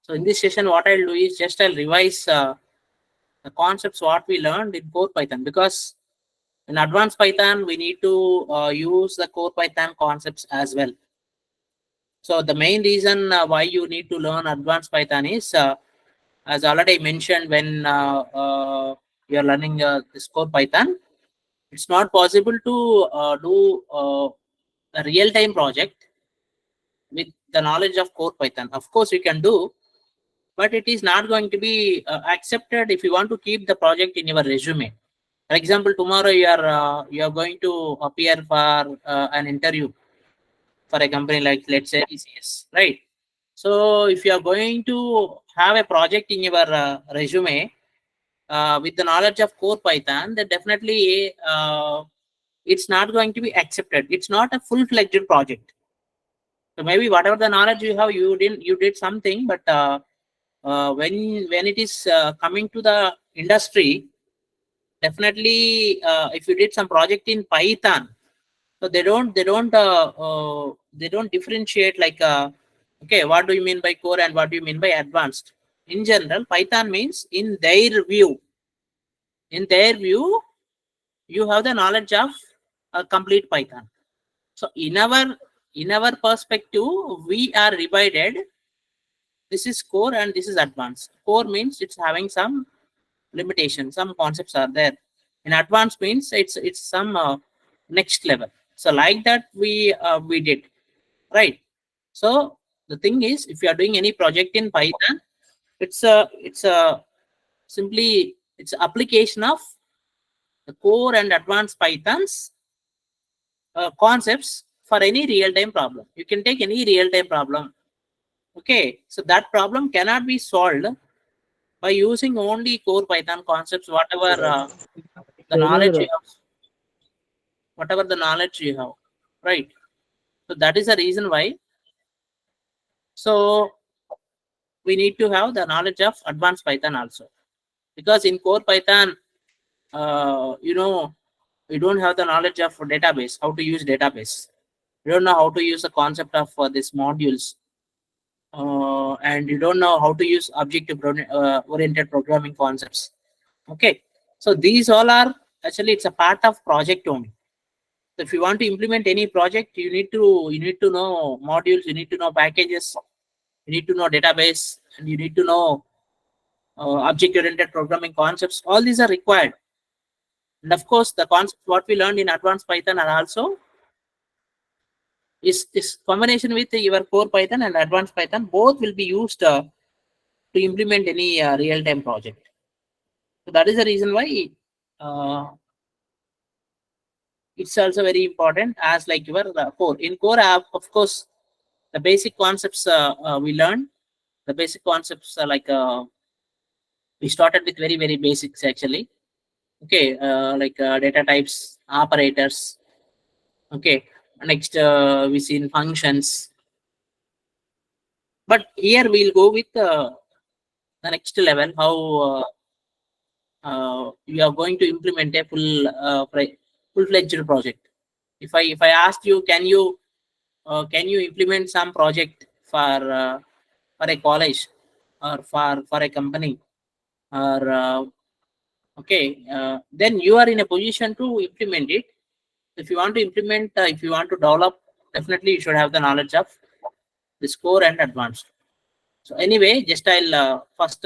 So in this session, what I'll do is just I'll revise the concepts what we learned in core Python, because in advanced Python we need to use the core Python concepts as well. So the main reason why you need to learn advanced Python is, as already mentioned, when you are learning this core Python, it's not possible to do a real-time project with the knowledge of core Python. Of course, you can do, but it is not going to be accepted if you want to keep the project in your resume. For example, tomorrow you are going to appear for an interview for a company like, let's say, TCS, right? So if you are going to have a project in your resume with the knowledge of core Python, then definitely it's not going to be accepted. It's not a full-fledged project. So maybe whatever the knowledge you have, you did something, but when it is coming to the industry, definitely if you did some project in Python, so they don't differentiate like okay, what do you mean by core and what do you mean by advanced? In general, Python means in their view, you have the knowledge of complete Python. So in our perspective, we are divided. This is core and this is advanced. Core means it's having some limitations, some concepts are there. In advanced means it's some next level. So like that we did, right? So the thing is, if you are doing any project in Python, it's a simply it's application of the core and advanced Python's concepts for any real-time problem. You can take any real-time problem. Okay, so that problem cannot be solved by using only core Python concepts, whatever the knowledge you have, right? So that is the reason why. So we need to have the knowledge of advanced Python also, because in core Python, you don't have the knowledge of database, how to use database. You don't know how to use the concept of these modules, and you don't know how to use oriented programming concepts. Okay, so these all are actually it's a part of project only. So if you want to implement any project, you need to know modules, you need to know packages, you need to know database, and you need to know object-oriented programming concepts. All these are required, and of course, the concepts what we learned in advanced Python are also is combination with your core Python and advanced Python. Both will be used to implement any real-time project. So that is the reason why it's also very important as like your core. In core, of course, the basic concepts we learned. The basic concepts are like we started with very basics actually. Okay, like data types, operators. Okay, next we seen functions. But here we'll go with the next level, how you are going to implement a full-fledged project. If I asked you, can you implement some project for a college or for a company, or okay, then you are in a position to implement it. If you want to implement, if you want to develop, definitely you should have the knowledge of this core and advanced. So anyway, just I'll first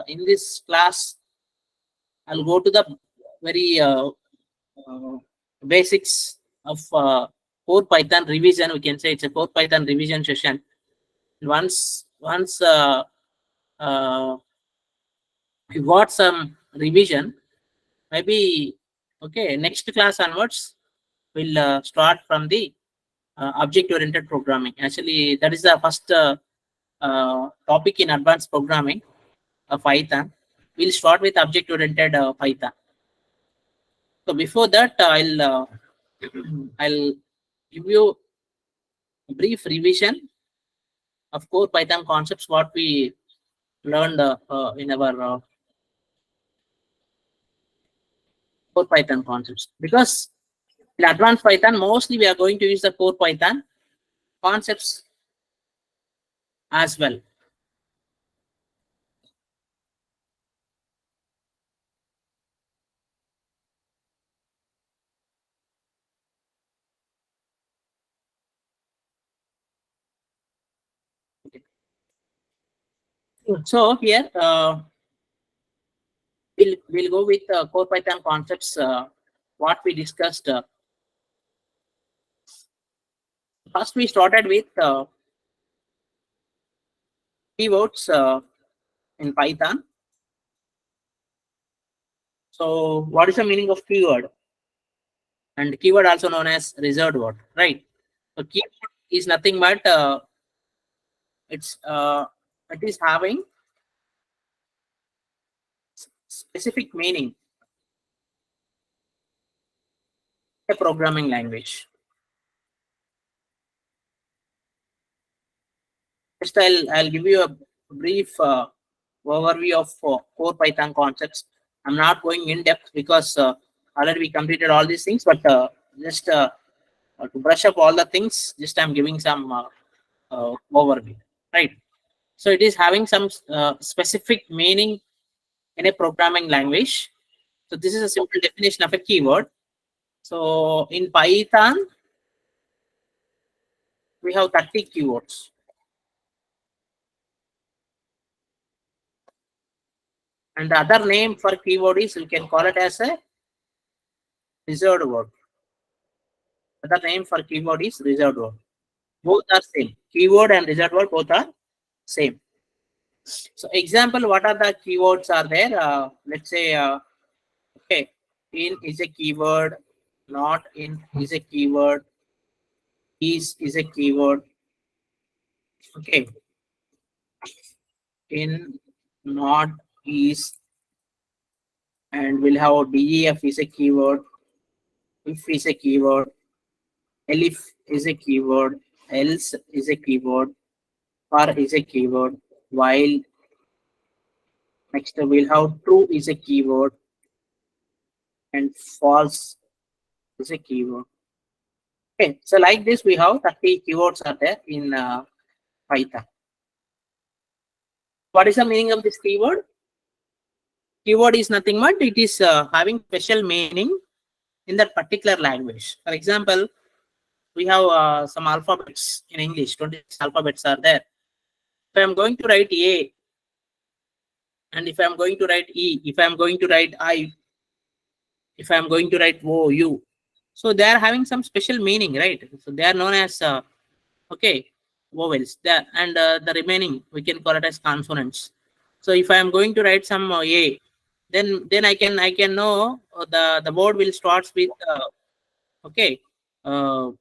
in this class I'll go to the very basics of core Python revision. We can say it's a core Python revision session. Once we got some revision, maybe okay, next class onwards we'll start from the object-oriented programming. Actually, that is the first topic in advanced programming of Python. We'll start with object-oriented Python. So before that, I'll give you a brief revision of core Python concepts what we learned in our core Python concepts. Because in advanced Python, mostly we are going to use the core Python concepts as well. So here we'll go with core Python concepts. What we discussed. First, we started with keywords in Python. So, what is the meaning of keyword? And keyword also known as reserved word, right? So, keyword is nothing but it's it is having specific meaning in a programming language. Just I'll give you a brief overview of core Python concepts. I'm not going in depth because already we completed all these things, but just to brush up all the things, just I'm giving some overview, right? So it is having some specific meaning in a programming language. So this is a simple definition of a keyword. So in Python, we have 30 keywords. And the other name for keyword is, you can call it as a reserved word. Other name for keyword is reserved word. Both are same. Keyword and reserved word both are same. So example, what are the keywords are there? Let's say, okay, in is a keyword, not in is a keyword, is a keyword. Okay, in, not, is, and we'll have def is a keyword, if is a keyword, elif is a keyword, else is a keyword, for is a keyword, while, next we'll have true is a keyword, and false is a keyword. Okay, so like this we have 30 keywords are there in Python. What is the meaning of this keyword? Keyword is nothing but it is having special meaning in that particular language. For example, we have some alphabets in English. 26 alphabets are there. If I am going to write A, and if I am going to write E, if I am going to write I, if I am going to write O, U, so they are having some special meaning, right? So they are known as okay, vowels. There, and the remaining we can call it as consonants. So if I am going to write some A, then I can know the word will starts with okay. Uh,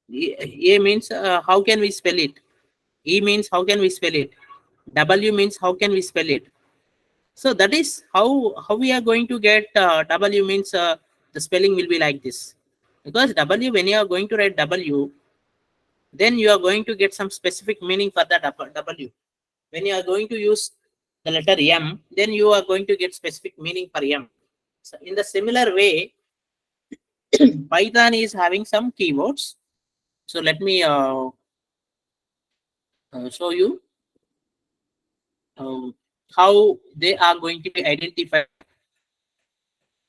A means how can we spell it? E means how can we spell it? W means how can we spell it? So that is how we are going to get W means the spelling will be like this. Because W, when you are going to write W, then you are going to get some specific meaning for that W. When you are going to use the letter M, then you are going to get specific meaning for M. So in the similar way, Python is having some keywords. So let me show you uh, how they are going to be identified.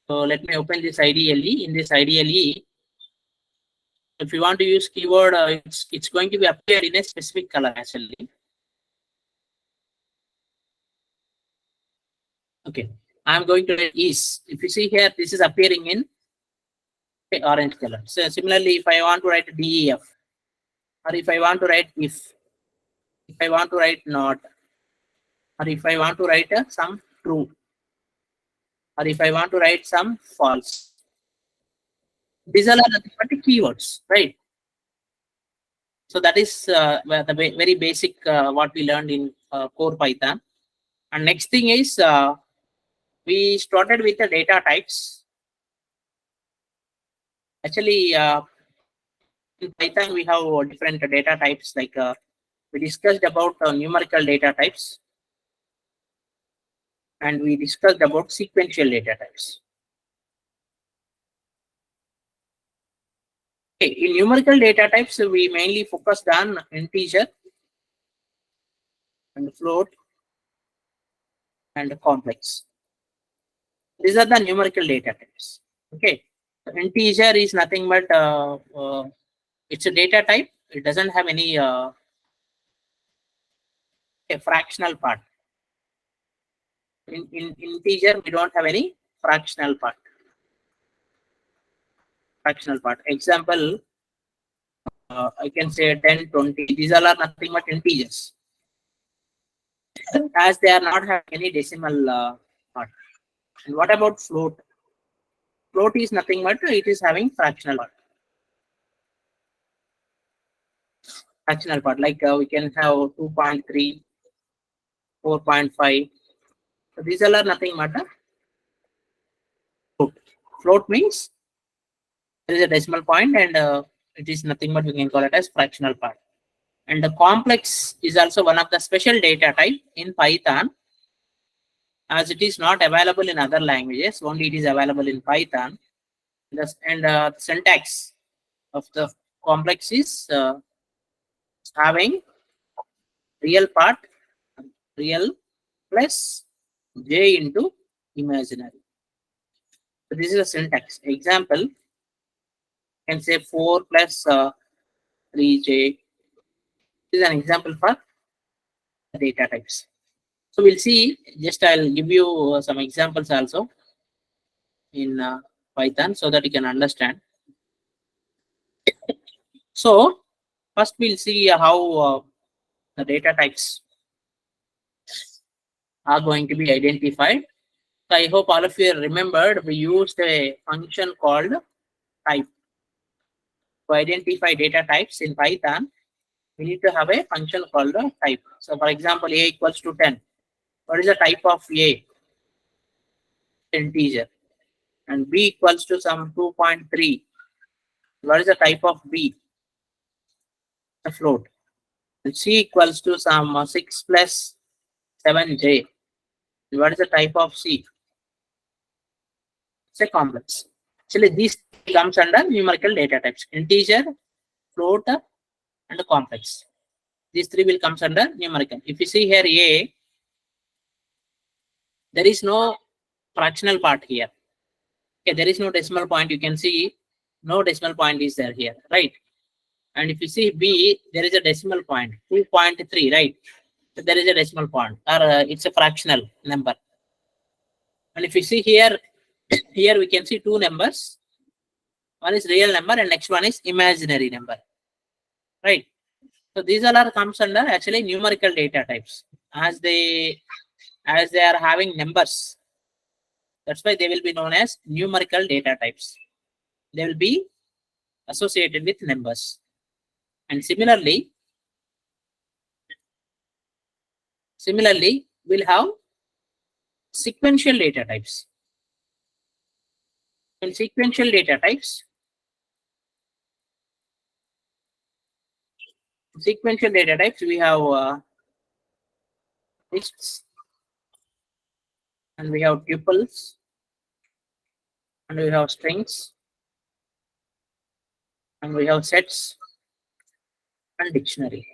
So let me open this IDLE. In this IDLE, if you want to use keyword, it's going to be appear in a specific color actually. Okay, I'm going to write is. If you see here, this is appearing in orange color. So similarly, if I want to write DEF, or if I want to write if I want to write not, or if I want to write some true, or if I want to write some false. These are nothing but the keywords, right? So that is the very basic what we learned in core Python. And next thing is we started with the data types. Actually, in Python we have different data types. Like we discussed about numerical data types, and we discussed about sequential data types. Okay, in numerical data types, we mainly focused on integer and float and complex. These are the numerical data types. Okay, so integer is nothing but it's a data type. It doesn't have any a fractional part. In integer, we don't have any fractional part. Example, I can say 10, 20. These all are nothing but integers, as they are not having any decimal part. And what about float? Float is nothing but it is having fractional part. Fractional part, like we can have 2.3, 4.5. So these all are nothing but a float. Float means there is a decimal point, and it is nothing but we can call it as fractional part. And the complex is also one of the special data type in Python, as it is not available in other languages. Only it is available in Python. And the syntax of the complex is having real part, real plus j into imaginary. So this is a syntax. Example, can say 4 plus 3j. This is an example for data types. So we'll see, just I'll give you some examples also in Python so that you can understand. So first we'll see how the data types are going to be identified. So I hope all of you remembered we used a function called type. To identify data types in Python, we need to have a function called a type. So for example, a equals to 10. What is the type of a? Integer. And b equals to some 2.3. What is the type of b? A float. And c equals to some 6 plus 7j. What is the type of c? It's a complex. Actually, these comes under numerical data types: integer, float, and complex. These three will comes under numerical. If you see here a, there is no fractional part here. Okay, there is no decimal point. You can see no decimal point is there here, right? And if you see b, there is a decimal point, 2.3, right? So there is a decimal point, or it's a fractional number. And if you see here, here we can see two numbers. One is real number and next one is imaginary number, right? So these all are comes under actually numerical data types, as they are having numbers. That's why they will be known as numerical data types. They will be associated with numbers. And similarly, we'll have sequential data types. In sequential data types, we have lists, and we have tuples, and we have strings, and we have sets, and dictionary.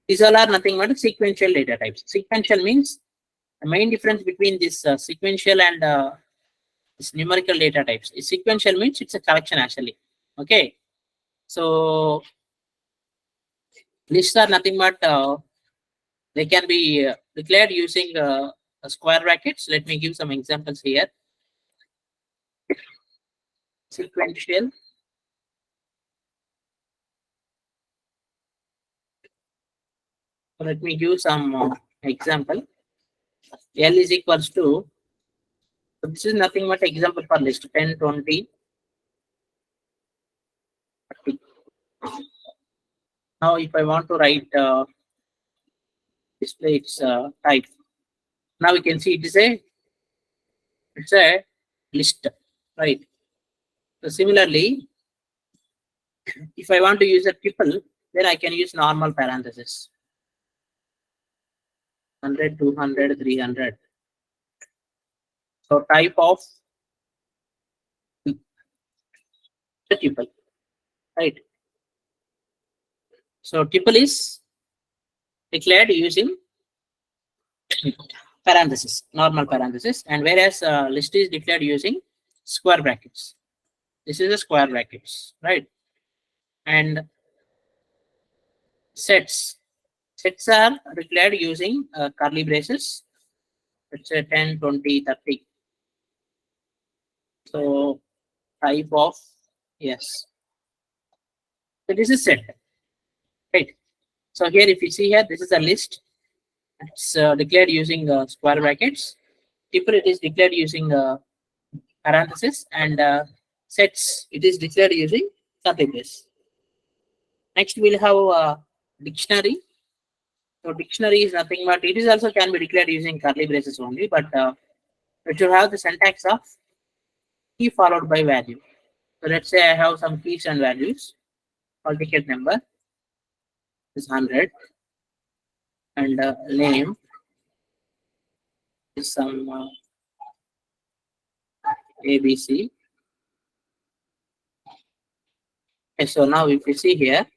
These all are nothing but sequential data types. Sequential means the main difference between this sequential and this numerical data types. Sequential means it's a collection actually. Okay, so lists are nothing but they can be declared using square brackets. Let me give some examples here. Sequential. So let me give some example. L is equals to, so this is nothing but example for list 10, 20, 30. Now if I want to write display its type, now we can see it's a list, right? So similarly, if I want to use a tuple, then I can use normal parenthesis. 100, 200, 300. So type of the tuple, right? So tuple is declared using parenthesis, normal parenthesis, and whereas list is declared using square brackets. This is a square brackets, right? And sets Sets are declared using curly braces. It's a 10, 20, 30. So type of, yes. So this is set, right? So here, if you see here, this is a list. It's declared using square brackets. Tuple, it is declared using parenthesis, and sets, it is declared using curly brace. Next, we'll have dictionary. So dictionary is nothing but it is also can be declared using curly braces only, but it should have the syntax of key followed by value. So let's say I have some keys and values. All ticket number is 100, and name is some ABC. Okay, so now if you see here,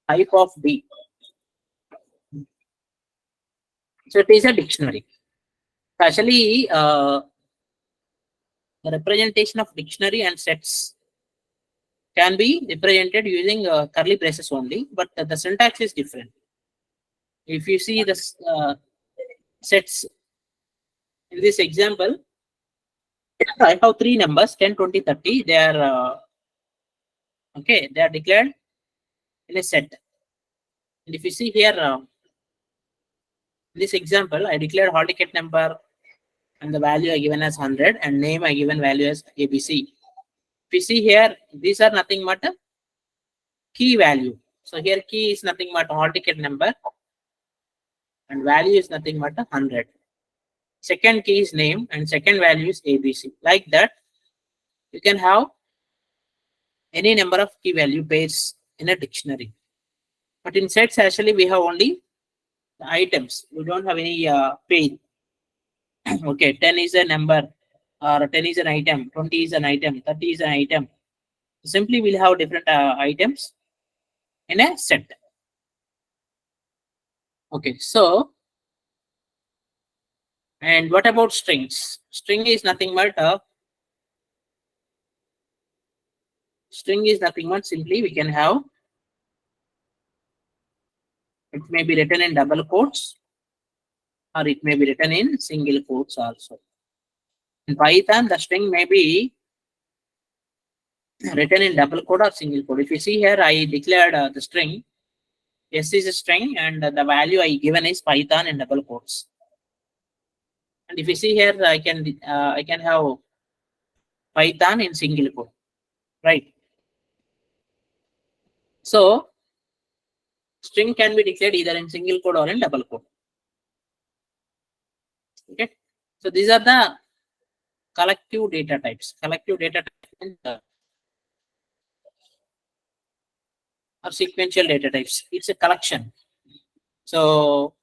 type of D. So it is a dictionary. Actually, the representation of dictionary and sets can be represented using curly braces only, but the syntax is different. If you see the sets in this example, I have three numbers 10, 20, 30. They are okay, they are declared in a set. And if you see here, in this example, I declared hall ticket number and the value I given as 100 and name I given value as ABC. If you see here, these are nothing but a key value. So here key is nothing but hall ticket number and value is nothing but 100. Second key is name and second value is ABC. Like that, you can have any number of key value pairs in a dictionary. But in sets, actually, we have only the items. We don't have any page. Okay, 10 is a number, or 10 is an item, 20 is an item, 30 is an item. Simply, we'll have different items in a set. Okay, so, and what about strings? String is nothing but simply we can have, it may be written in double quotes or it may be written in single quotes also. In Python, the string may be written in double quote or single quote. If you see here, I declared the string. S is a string and the value I given is Python in double quotes. And if you see here, I can have Python in single quote, right? So string can be declared either in single quote or in double quote. Okay, so these are the collective data types. Collective data types or sequential data types. It's a collection. So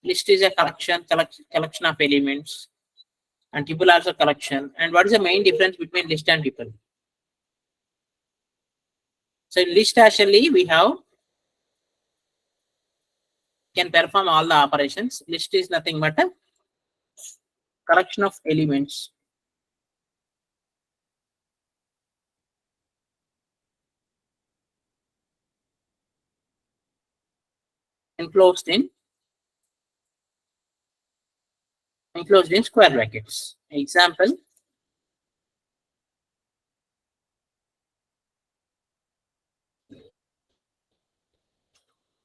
list is a collection of elements, and tuple also collection. And what is the main difference between list and tuple? So in list, actually, we have can perform all the operations. List is nothing but a collection of elements. Enclosed in square brackets. Example,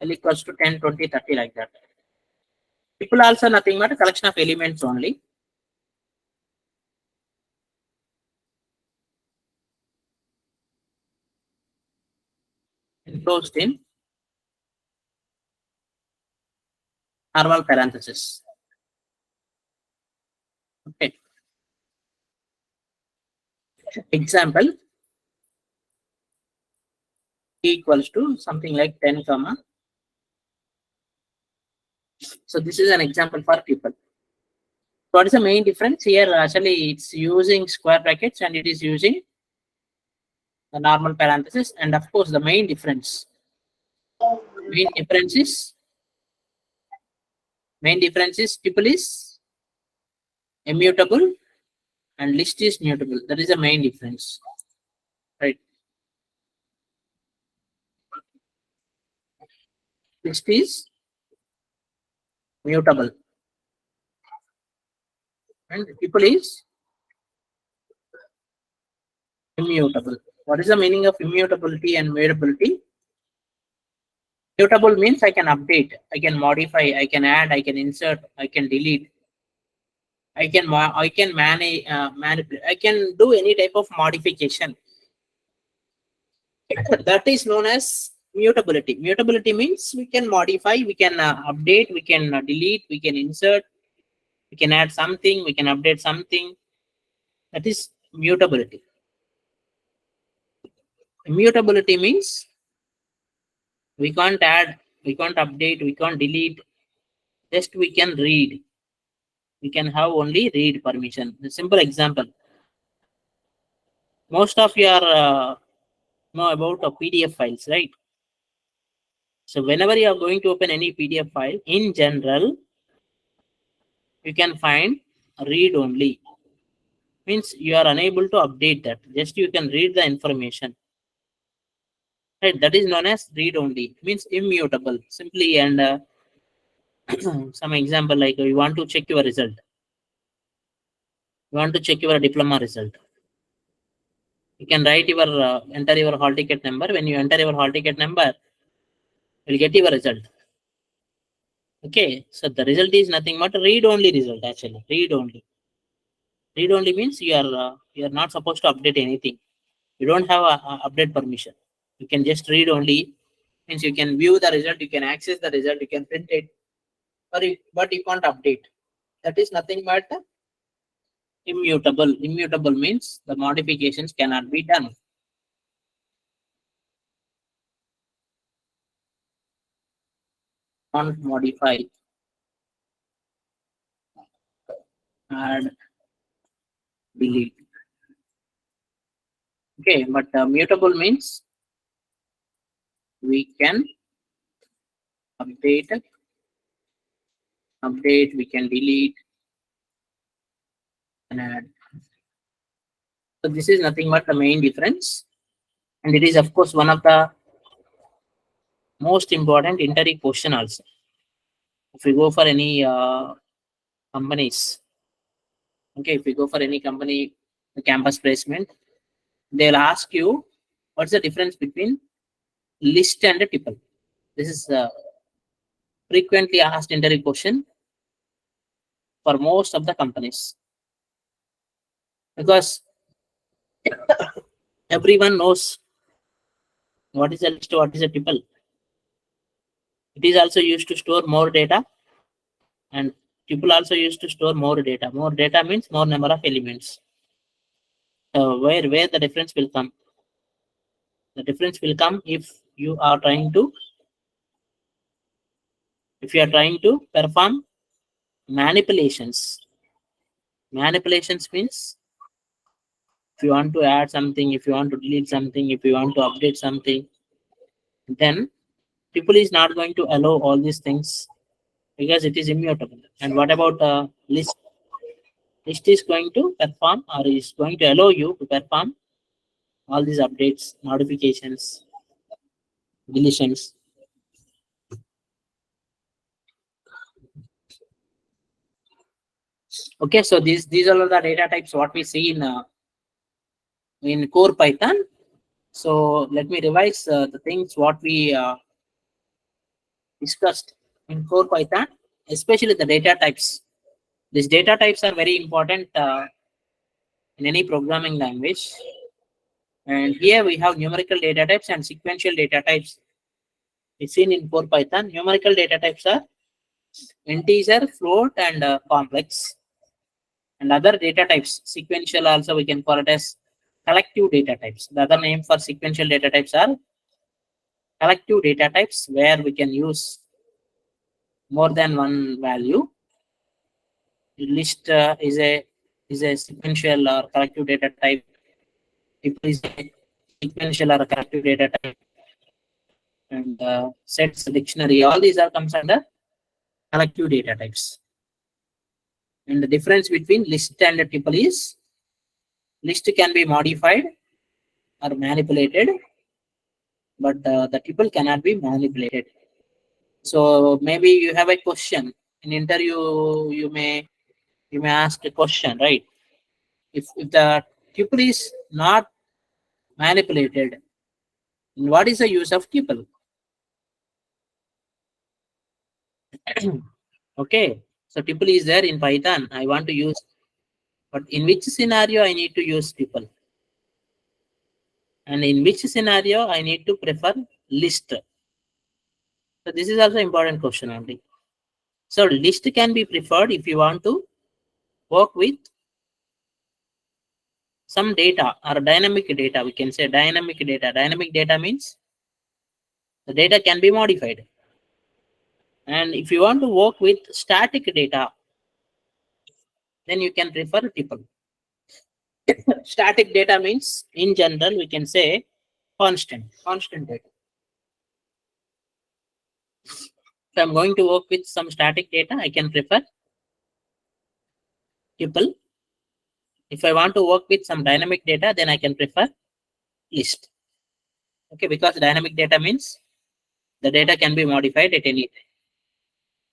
L equals to 10, 20, 30, like that. Tuple also nothing but a collection of elements only. Enclosed in normal parenthesis. Okay. Example, equals to something like 10 comma. So this is an example for tuple. What is the main difference here? Actually, it's using square brackets and it is using the normal parenthesis. And of course, the main difference is tuple is immutable and list is mutable. That is the main difference, right? List is mutable and tuple is immutable. What is the meaning of immutability and mutability? Mutable means I can update, I can modify, I can add, I can insert, I can delete, I can manage, manipulate, I can do any type of modification. That is known as mutability. Mutability means we can modify, we can update, we can delete, we can insert, we can add something, we can update something. That is mutability. Immutability means we can't add, we can't update, we can't delete, just we can read. We can have only read permission. A simple example. Most of you are know about PDF files, right? So whenever you are going to open any PDF file, in general, you can find read only. Means you are unable to update that. Just you can read the information. Right? That is known as read only. Means immutable. Simply and some example like you want to check your result. You want to check your diploma result. You can write your enter your hall ticket number. When you enter your hall ticket number, you will get your result. Okay, so the result is nothing but read only result. Actually, read only. Read only means you are not supposed to update anything. You don't have a update permission. You can just read only. Means you can view the result, you can access the result, you can print it, but you can't update. That is nothing but immutable. Immutable means the modifications cannot be done. Can't modify, add, delete. Okay, but mutable means we can update, we can delete and add. So this is nothing but the main difference, and it is of course one of the most important interview question also. If we go for any companies, okay, if we go for any company campus placement, they'll ask you what's the difference between list and a tuple. This is a frequently asked interview question for most of the companies, because everyone knows what is a list, what is a tuple. It is also used to store more data, and tuple also used to store more data. More data means more number of elements. Where the difference will come? The difference will come if you are trying to perform manipulations. Manipulations means if you want to add something, if you want to delete something, if you want to update something, then tuple is not going to allow all these things because it is immutable. And what about list? List is going to perform, or is going to allow you to perform all these updates, modifications, deletions. Okay, so these are all the data types what we see in core Python. So let me revise the things what we discussed in core Python, especially the data types. These data types are very important in any programming language. And here we have numerical data types and sequential data types. It's seen in core Python. Numerical data types are integer, float, and complex. And other data types, sequential also we can call it as collective data types. The other name for sequential data types are collective data types, where we can use more than one value. List is a sequential or collective data type. It is a sequential or a collective data type. And sets, dictionary, all these are comes under collective data types. And the difference between list and a tuple is list can be modified or manipulated, but the tuple cannot be manipulated. So maybe you have a question in interview. You may ask a question, right? If the tuple is not manipulated, what is the use of tuple? Okay, so tuple is there in Python. I want to use, but in which scenario I need to use tuple, and in which scenario I need to prefer list. So this is also important question only. So list can be preferred if you want to work with some data or dynamic data. We can say dynamic data. Dynamic data means the data can be modified. And if you want to work with static data, then you can prefer tuple. Static data means in general we can say constant data. If I'm going to work with some static data, I can prefer tuple. If I want to work with some dynamic data, then I can prefer list. Okay, because dynamic data means the data can be modified at any time.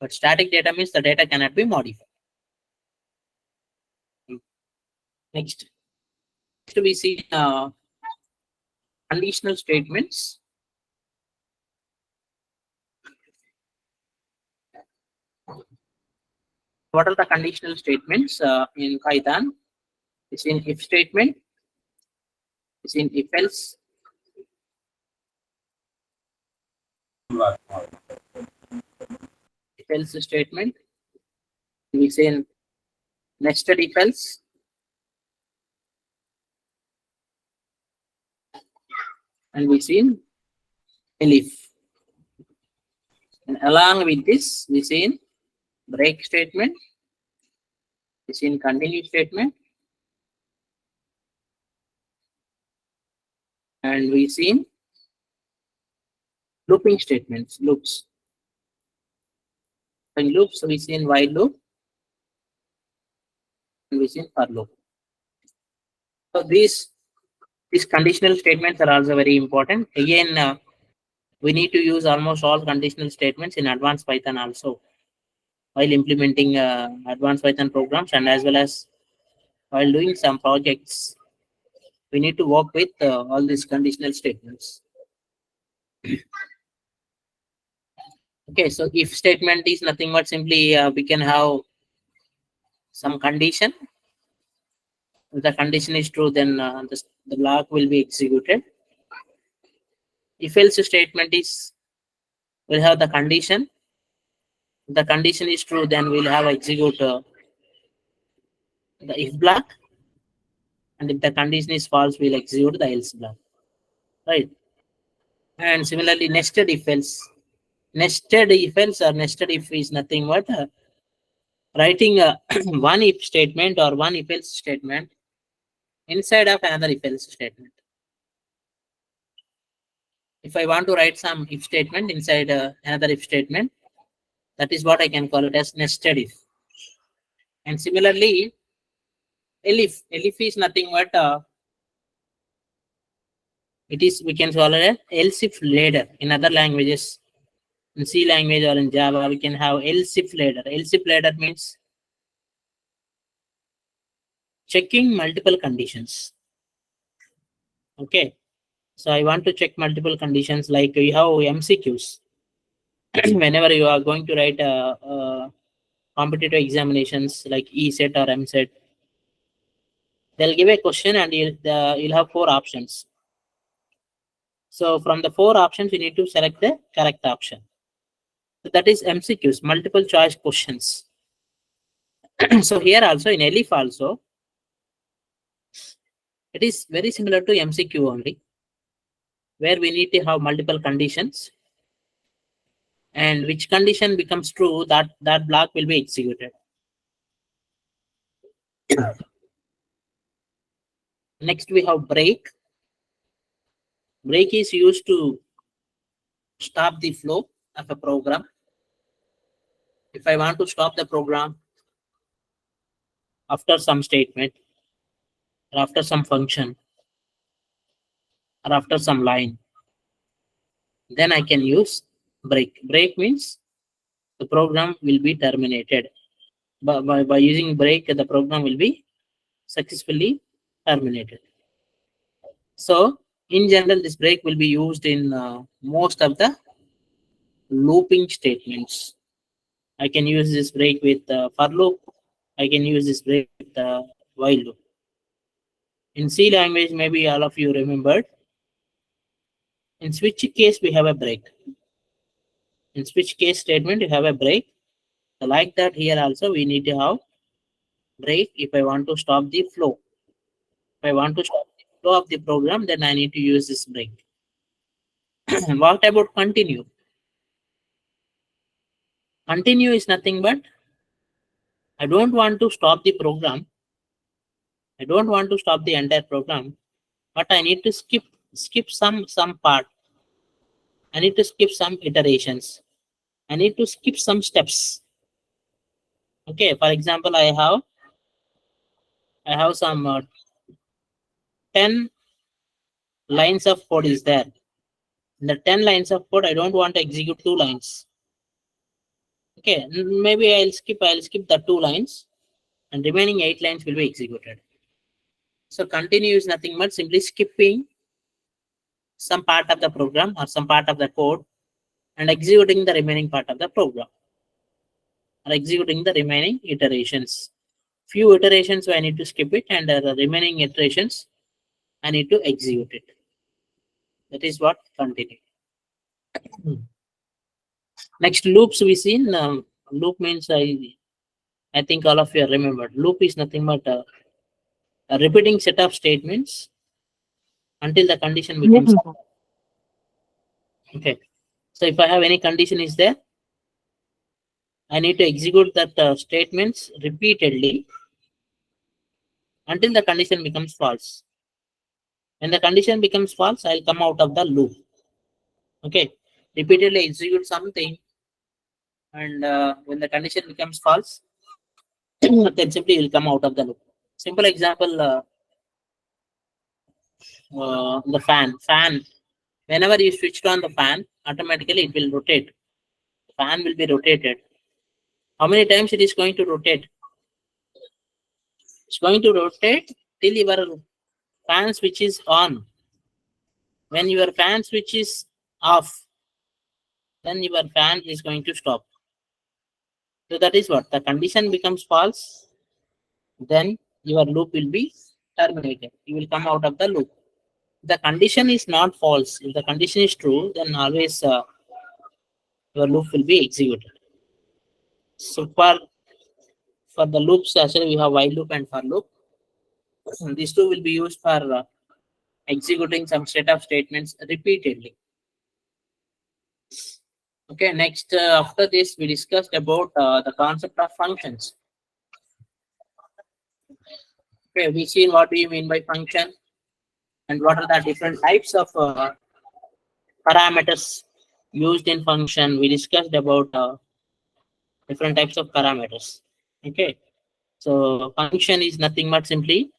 But static data means the data cannot be modified. Next we see conditional statements. What are the conditional statements in Python? It's in if statement, it's in if else, if else statement, we say in nested if else, and we see in elif. And along with this, we see in break statement, we see in continue statement, and we see in looping statements, loops. In loops, we see in while loop, and we see in for loop. So these conditional statements are also very important. Again, we need to use almost all conditional statements in advanced Python also while implementing advanced Python programs, and as well as while doing some projects. We need to work with all these conditional statements. Okay, so if statement is nothing but simply we can have some condition. If the condition is true, then the block will be executed. If else statement is will have the condition. If the condition is true, then we'll have execute the if block, and if the condition is false, we'll execute the else block. Right. And similarly, nested if else. Nested if else or nested if is nothing but writing a one if statement or one if else statement inside of another if else statement. If I want to write some if statement inside another if statement, that is what I can call it as nested if. And similarly, elif. Elif is nothing but it is, we can call it as else if ladder. In other languages, in C language or in Java, we can have else if ladder. Else if ladder means checking multiple conditions. Okay, so I want to check multiple conditions, like you have MCQs. Whenever you are going to write competitive examinations like ESET or MSET, they'll give a question and you'll have 4 options. So from the 4 options, you need to select the correct option. So that is MCQs, multiple choice questions. So here also in ELIF also, it is very similar to MCQ only, where we need to have multiple conditions, and which condition becomes true, that block will be executed. Next we have break. Break is used to stop the flow of a program. If I want to stop the program after some statement, or after some function, or after some line, then I can use break. Break means the program will be terminated. By using break, the program will be successfully terminated. So, in general, this break will be used in most of the looping statements. I can use this break with for loop. I can use this break with while loop. In C language, maybe all of you remembered. In switch case, we have a break. In switch case statement, you have a break. So like that, here also we need to have break if I want to stop the flow. If I want to stop the flow of the program, then I need to use this break. What about continue? Continue is nothing but I don't want to stop the program. I don't want to stop the entire program, but I need to skip some part. I need to skip some iterations. I need to skip some steps. Okay, for example, I have some 10 lines of code is there. In the 10 lines of code, I don't want to execute 2 lines. Okay, maybe I'll skip the 2 lines and remaining 8 lines will be executed. So continue is nothing but simply skipping some part of the program or some part of the code and executing the remaining part of the program or executing the remaining iterations. Few iterations I need to skip it, and the remaining iterations I need to execute it. That is what continue. Next, loops we seen. Loop means I think all of you remembered. Loop is nothing but a repeating set of statements until the condition becomes okay. So if I have any condition is there, I need to execute that statements repeatedly until the condition becomes false. When the condition becomes false, I'll come out of the loop. Okay, repeatedly execute something, and when the condition becomes false, then simply will come out of the loop. Simple example: the fan. Fan. Whenever you switched on the fan, automatically it will rotate. The fan will be rotated. How many times it is going to rotate? It's going to rotate till your fan switch is on. When your fan switch is off, then your fan is going to stop. So that is what the condition becomes false, then your loop will be terminated. You will come out of the loop. The condition is not false. If the condition is true, then always your loop will be executed. So for the loops, actually we have while loop and for loop. These two will be used for executing some set of statements repeatedly. Okay, next after this we discussed about the concept of functions. Okay, we seen what do you mean by function and what are the different types of parameters used in function. We discussed about different types of parameters. Okay, so function is nothing but simply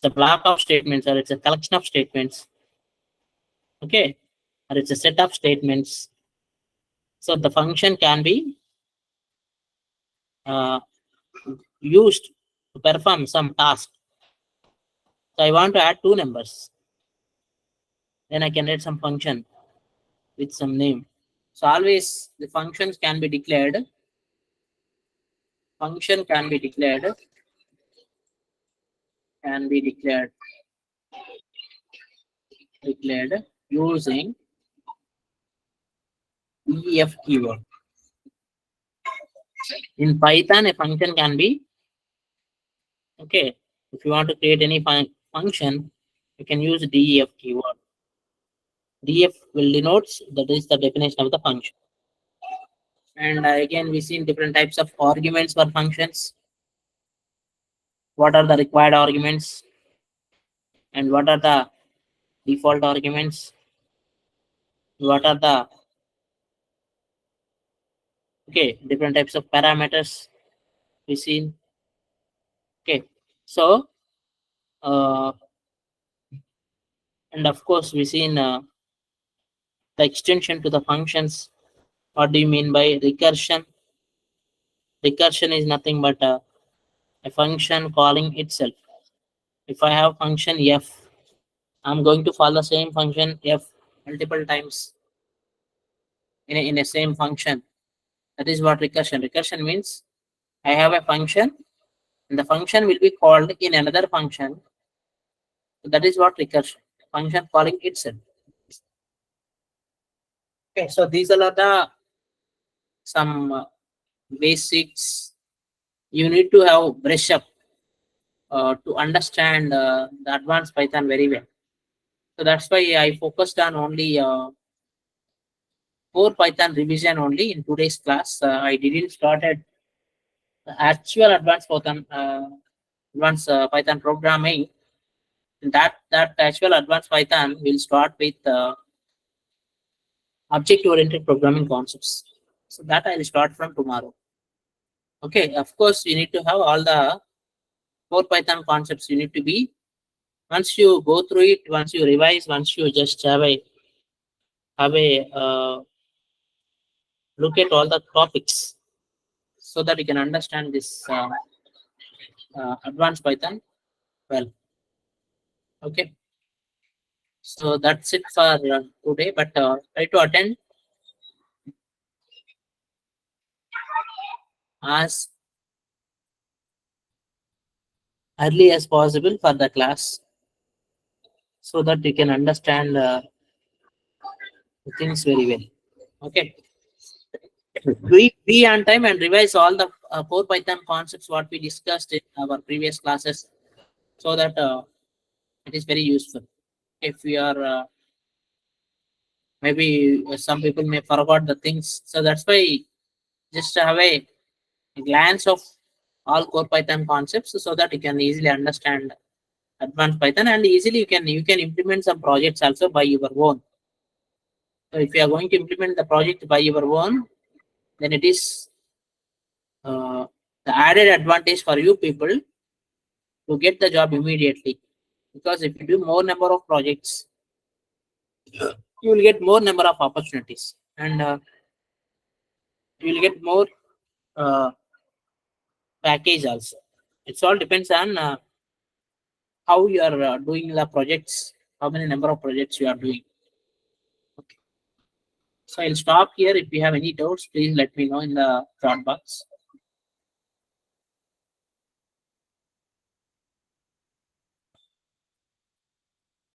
the block of statements, or it's a collection of statements. Okay, or it's a set of statements. So the function can be uh, used to perform some task. So I want to add 2 numbers. Then I can write some function with some name. So always the functions can be declared. Function can be declared. Declared using def keyword. In Python, a function can be okay. If you want to create any function, you can use def keyword. Def will denotes that is the definition of the function. And again, we seen different types of arguments for functions. What are the required arguments? And what are the default arguments? What are the different types of parameters we seen? Okay, so and of course we seen the extension to the functions. What do you mean by recursion? Recursion is nothing but a function calling itself. If I have function f, I'm going to call the same function f multiple times in a same function. That is what recursion. Recursion means I have a function and the function will be called in another function. So that is what recursion. Function calling itself. Okay, so these are the some basics you need to have brush up to understand the advanced Python very well. So that's why I focused on only core Python revision only in today's class. I didn't started the actual advanced Python programming. That actual advanced Python will start with object-oriented programming concepts. So that I will start from tomorrow. Okay, of course you need to have all the core Python concepts. You need to be once you go through it, once you revise, once you just have a look at all the topics so that you can understand this advanced Python well. Okay, so that's it for today. But try to attend as early as possible for the class so that you can understand the things very well. Okay, be on time and revise all the core Python concepts what we discussed in our previous classes so that it is very useful. If we are maybe some people may forgot the things, so that's why just have a glance of all core Python concepts so that you can easily understand advanced Python and easily you can implement some projects also by your own. So if you are going to implement the project by your own, then it is the added advantage for you people to get the job immediately. Because if you do more number of projects, you will get more number of opportunities and you will get more uh, package also. It's all depends on how you are doing the projects, how many number of projects you are doing. Okay. So I'll stop here. If you have any doubts, please let me know in the chat box.